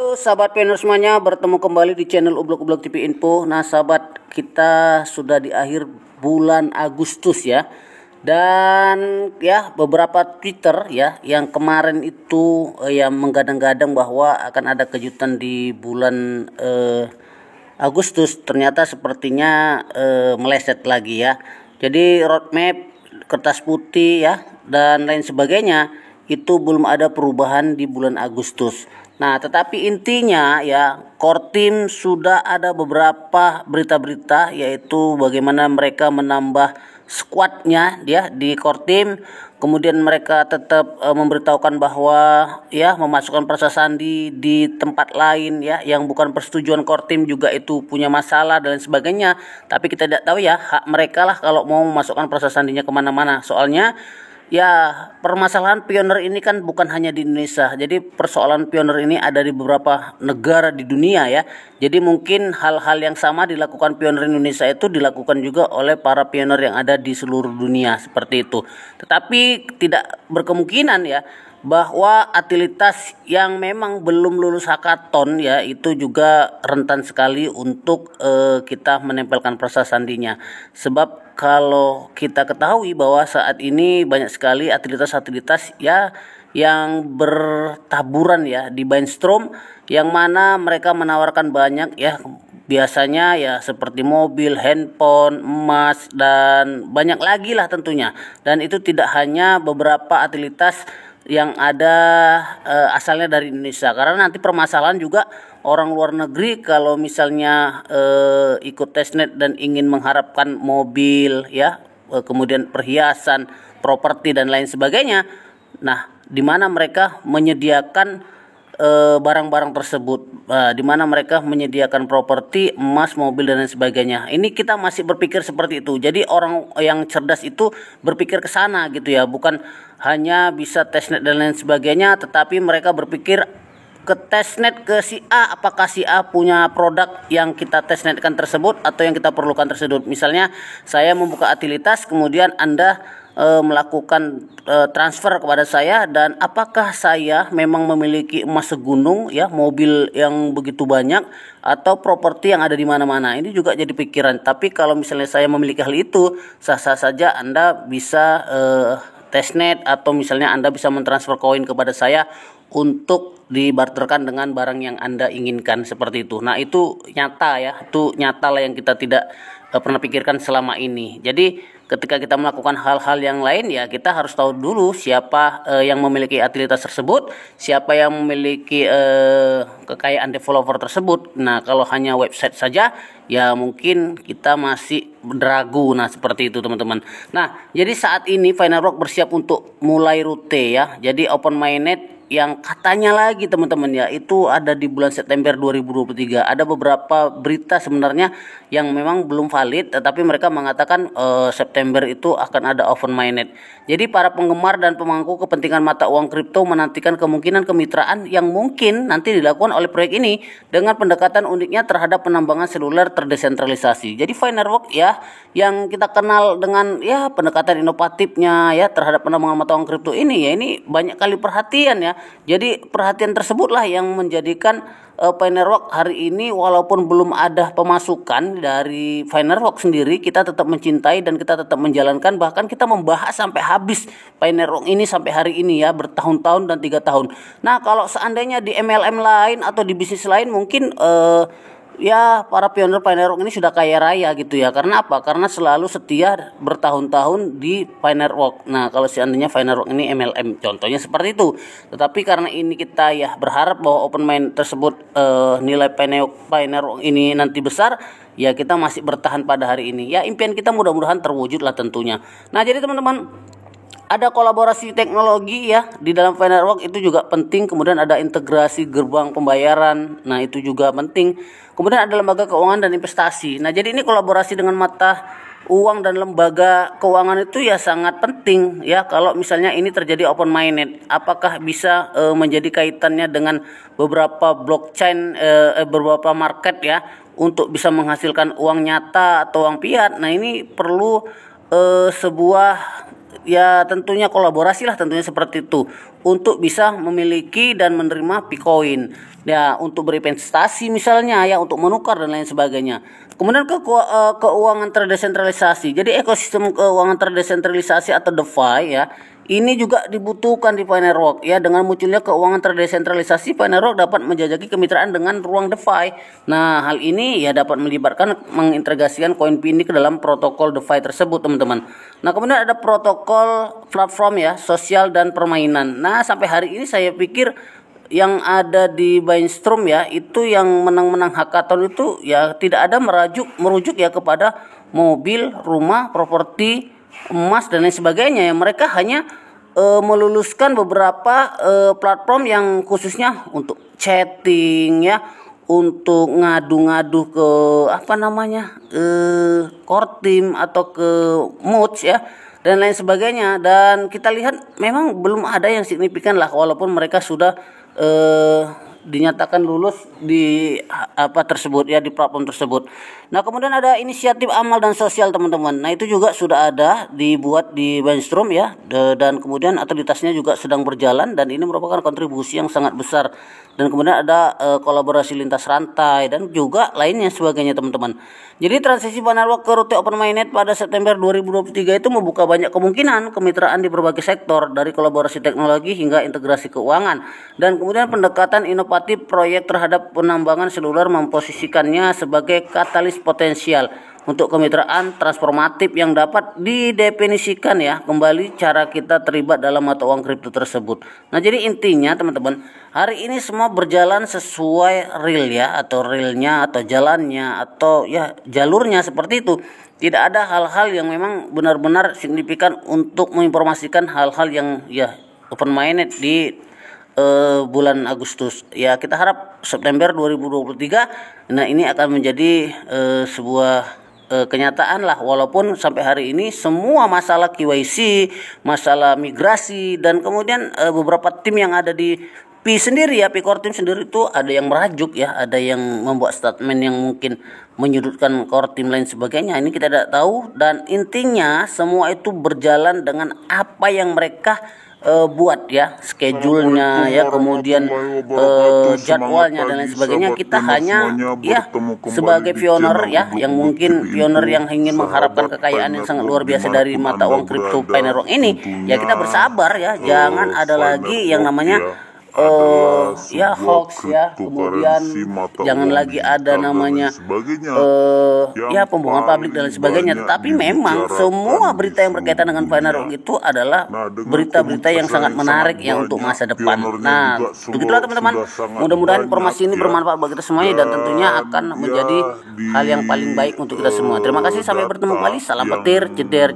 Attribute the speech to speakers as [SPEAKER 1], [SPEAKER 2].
[SPEAKER 1] Halo sahabat pioner semuanya, bertemu kembali di channel Ublok TV Info. Nah sahabat, kita sudah di akhir bulan Agustus ya. Dan ya beberapa Twitter ya yang kemarin itu yang menggadang-gadang bahwa akan ada kejutan di bulan Agustus, ternyata sepertinya meleset lagi ya. Jadi roadmap, kertas putih ya dan lain sebagainya itu belum ada perubahan di bulan Agustus. Nah, tetapi intinya ya, core team sudah ada beberapa berita-berita, yaitu bagaimana mereka menambah squadnya ya di core team. Kemudian mereka tetap memberitahukan bahwa ya memasukkan Prasa Sandi di tempat lain ya yang bukan persetujuan core team juga itu punya masalah dan lain sebagainya. Tapi kita tidak tahu ya, hak mereka lah kalau mau memasukkan Prasa Sandinya kemana-mana. Soalnya ya, permasalahan pioner ini kan bukan hanya di Indonesia. Jadi persoalan pioner ini ada di beberapa negara di dunia ya. Jadi mungkin hal-hal yang sama dilakukan pioner Indonesia itu dilakukan juga oleh para pioner yang ada di seluruh dunia seperti itu. Tetapi tidak berkemungkinan ya bahwa atilitas yang memang belum lulus hakaton ya itu juga rentan sekali untuk kita menempelkan Prasa Sandinya. Sebab kalau kita ketahui bahwa saat ini banyak sekali atilitas-atilitas ya yang bertaburan ya di Brainstorm, yang mana mereka menawarkan banyak ya, biasanya ya seperti mobil, handphone, emas dan banyak lagi lah tentunya. Dan itu tidak hanya beberapa atilitas yang ada asalnya dari Indonesia, karena nanti permasalahan juga orang luar negeri kalau misalnya ikut testnet dan ingin mengharapkan mobil ya, kemudian perhiasan, properti dan lain sebagainya. Nah, di mana mereka menyediakan barang-barang tersebut, di mana mereka menyediakan properti, emas, mobil dan lain sebagainya. Ini kita masih berpikir seperti itu. Jadi orang yang cerdas itu berpikir ke sana gitu ya, bukan hanya bisa testnet dan lain sebagainya, tetapi mereka berpikir ke testnet ke si A, apakah si A punya produk yang kita testnetkan tersebut atau yang kita perlukan tersebut. Misalnya saya membuka atilitas, kemudian Anda melakukan transfer kepada saya, dan apakah saya memang memiliki emas segunung ya, mobil yang begitu banyak, atau properti yang ada di mana-mana. Ini juga jadi pikiran. Tapi kalau misalnya saya memiliki hal itu, sah-sah saja Anda bisa testnet, atau misalnya Anda bisa mentransfer koin kepada saya untuk dibarterkan dengan barang yang Anda inginkan seperti itu. Nah, itu nyata ya, itu nyata lah yang kita tidak pernah pikirkan selama ini. Jadi ketika kita melakukan hal-hal yang lain ya, kita harus tahu dulu siapa yang memiliki atilitas tersebut, siapa yang memiliki kekayaan developer tersebut. Nah, kalau hanya website saja ya mungkin kita masih ragu. Nah, seperti itu teman-teman. Nah, jadi saat ini Finerwalk bersiap untuk mulai rute ya. Jadi open mainnet yang katanya lagi teman-teman ya itu ada di bulan September 2023. Ada beberapa berita sebenarnya yang memang belum valid, tetapi mereka mengatakan September itu akan ada open mainnet. Jadi para penggemar dan pemangku kepentingan mata uang kripto menantikan kemungkinan kemitraan yang mungkin nanti dilakukan oleh proyek ini dengan pendekatan uniknya terhadap penambangan seluler terdesentralisasi. Jadi Finerwalk ya yang kita kenal dengan ya pendekatan inovatifnya ya terhadap penambangan mata uang kripto ini ya, ini banyak kali perhatian ya. Jadi perhatian tersebutlah yang menjadikan Finerwalk hari ini walaupun belum ada pemasukan dari Finerwalk sendiri, kita tetap mencintai dan kita tetap menjalankan, bahkan kita membahas sampai habis Finerwalk ini sampai hari ini ya, bertahun-tahun dan 3 tahun. Nah, kalau seandainya di MLM lain atau di bisnis lain mungkin ya para pionir Finerwalk ini sudah kaya raya gitu ya. Karena apa? Karena selalu setia bertahun-tahun di Finerwalk. Nah, kalau seandainya Finerwalk ini MLM contohnya seperti itu. Tetapi karena ini kita ya berharap bahwa open mind tersebut nilai Finerwalk ini nanti besar, ya kita masih bertahan pada hari ini. Ya impian kita mudah-mudahan terwujud lah tentunya. Nah, jadi teman-teman, ada kolaborasi teknologi ya di dalam Finerwalk itu juga penting. Kemudian ada integrasi gerbang pembayaran. Nah, itu juga penting. Kemudian ada lembaga keuangan dan investasi. Nah, jadi ini kolaborasi dengan mata uang dan lembaga keuangan itu ya sangat penting ya. Kalau misalnya ini terjadi open mainnet, apakah bisa menjadi kaitannya dengan beberapa blockchain, beberapa market ya untuk bisa menghasilkan uang nyata atau uang fiat. Nah, ini perlu sebuah ya tentunya kolaborasi lah tentunya seperti itu untuk bisa memiliki dan menerima Picoin ya, untuk berinvestasi misalnya ya, untuk menukar dan lain sebagainya. Kemudian keuangan terdesentralisasi. Jadi ekosistem keuangan terdesentralisasi atau DeFi ya, ini juga dibutuhkan di Finerok ya. Dengan munculnya keuangan terdesentralisasi, Finerok dapat menjajaki kemitraan dengan ruang DeFi. Nah, hal ini ya dapat melibatkan mengintegrasikan koin Pini ke dalam protokol DeFi tersebut, teman-teman. Nah, kemudian ada protokol platform ya, sosial dan permainan. Nah, sampai hari ini saya pikir yang ada di Brainstorm ya, itu yang menang-menang hackathon itu ya tidak ada merujuk ya kepada mobil, rumah, properti, emas dan lain sebagainya ya. Mereka hanya meluluskan beberapa platform yang khususnya untuk chatting ya, untuk ngadu-ngadu ke core team atau ke moods ya, dan lain sebagainya. Dan kita lihat memang belum ada yang signifikan lah, walaupun mereka sudah dinyatakan lulus di tersebut ya, di platform tersebut. Nah, kemudian ada inisiatif amal dan sosial, teman-teman. Nah, itu juga sudah ada dibuat di Brainstorm ya, dan kemudian aktivitasnya juga sedang berjalan, dan ini merupakan kontribusi yang sangat besar. Dan kemudian ada kolaborasi lintas rantai dan juga lainnya sebagainya, teman-teman. Jadi transisi Finerok ke rute Open Mainnet pada September 2023 itu membuka banyak kemungkinan kemitraan di berbagai sektor, dari kolaborasi teknologi hingga integrasi keuangan. Dan kemudian pendekatan inovatif proyek terhadap penambangan seluler memposisikannya sebagai katalis potensial untuk kemitraan transformatif yang dapat didefinisikan ya kembali cara kita terlibat dalam mata uang kripto tersebut. Nah, jadi intinya teman-teman, hari ini semua berjalan sesuai real ya, atau realnya atau jalannya atau ya jalurnya seperti itu. Tidak ada hal-hal yang memang benar-benar signifikan untuk menginformasikan hal-hal yang ya open mainnet di bulan Agustus. Ya, kita harap September 2023 nah ini akan menjadi sebuah kenyataan lah, walaupun sampai hari ini semua masalah KYC, masalah migrasi, dan kemudian beberapa tim yang ada di Pi sendiri ya, Pi Core Team sendiri itu ada yang merajuk ya, ada yang membuat statement yang mungkin menyudutkan core team lain sebagainya. Ini kita tidak tahu, dan intinya semua itu berjalan dengan apa yang mereka buat ya, schedule-nya ya, kemudian jadwalnya dan lain sebagainya. Kita hanya ya sebagai pioner ya, yang mungkin pioner yang ingin mengharapkan kekayaan yang sangat luar biasa dari mata uang kripto Finerok ini, ya kita bersabar ya, jangan ada lagi yang namanya ya hoax ya, kemudian jangan lagi ada namanya ya pembohongan publik dan lain sebagainya. Tetapi memang semua berita yang berkaitan dengan Finerok itu adalah berita-berita yang sangat menarik ya untuk masa depan. Nah, begitulah teman-teman, mudah-mudahan informasi ini bermanfaat bagi kita semuanya, dan tentunya akan menjadi hal yang paling baik untuk kita semua. Terima kasih, sampai bertemu kembali. Salam petir, jeder.